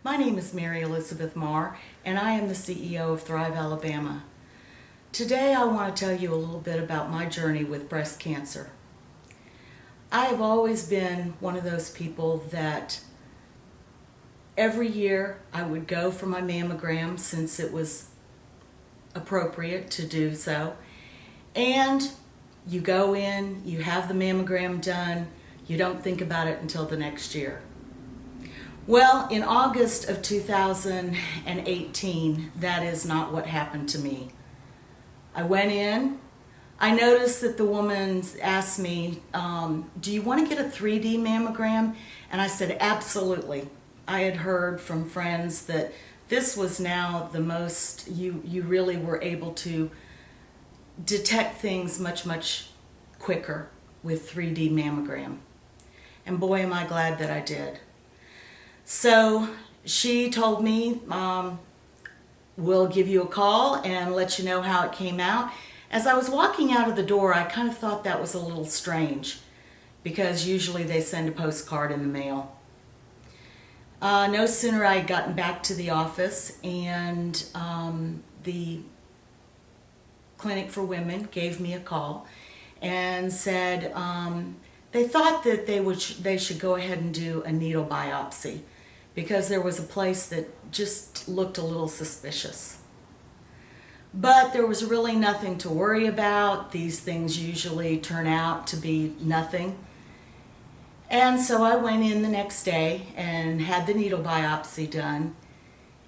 My name is Mary Elizabeth Marr, and I am the CEO of Thrive Alabama. Today I want to tell you a little bit about my journey with breast cancer. I have always been one of those people that every year I would go for my mammogram since it was appropriate to do so. And you go in, you have the mammogram done, you don't think about it until the next year. Well, in August of 2018, that is not what happened to me. I went in, I noticed that the woman asked me, do you want to get a 3D mammogram? And I said, absolutely. I had heard from friends that this was now the most, you really were able to detect things much quicker with 3D mammogram. And boy, am I glad that I did. So she told me, we'll give you a call and let you know how it came out. As I was walking out of the door, I kind of thought that was a little strange because usually they send a postcard in the mail. No sooner I had gotten back to the office and the Clinic for Women gave me a call and said they thought that they should go ahead and do a needle biopsy because there was a place that just looked a little suspicious. But there was really nothing to worry about. These things usually turn out to be nothing. And so I went in the next day and had the needle biopsy done.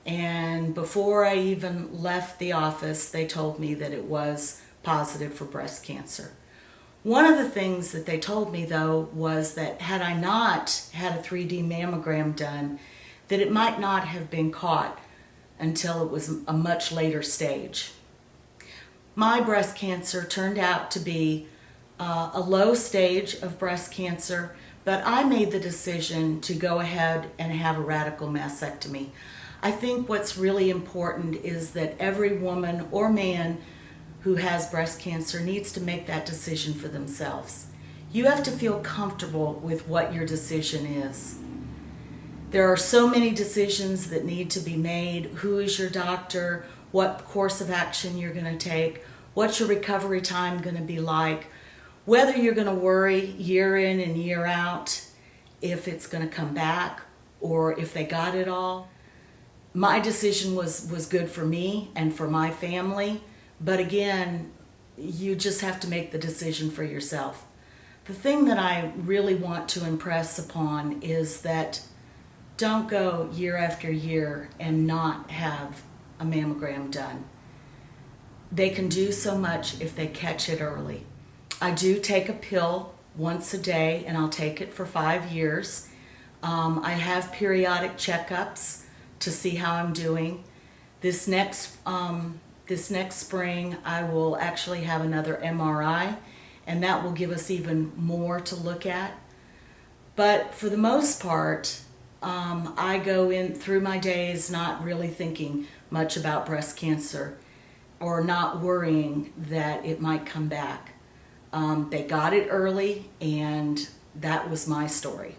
And before I even left the office, they told me that it was positive for breast cancer. One of the things that they told me, though, was that had I not had a 3D mammogram done, that it might not have been caught until it was a much later stage. My breast cancer turned out to be a low stage of breast cancer, but I made the decision to go ahead and have a radical mastectomy. I think what's really important is that every woman or man who has breast cancer needs to make that decision for themselves. You have to feel comfortable with what your decision is. There are so many decisions that need to be made. Who is your doctor? What course of action you're going to take? What's your recovery time going to be like? Whether you're going to worry year in and year out if it's going to come back or if they got it all. My decision was good for me and for my family, but again, you just have to make the decision for yourself. The thing that I really want to impress upon is that don't go year after year and not have a mammogram done. They can do so much if they catch it early. I do take a pill once a day and I'll take it for 5 years. I have periodic checkups to see how I'm doing. This next spring I will actually have another MRI and that will give us even more to look at. But for the most part, I go in through my days not really thinking much about breast cancer or not worrying that it might come back. They got it early and that was my story.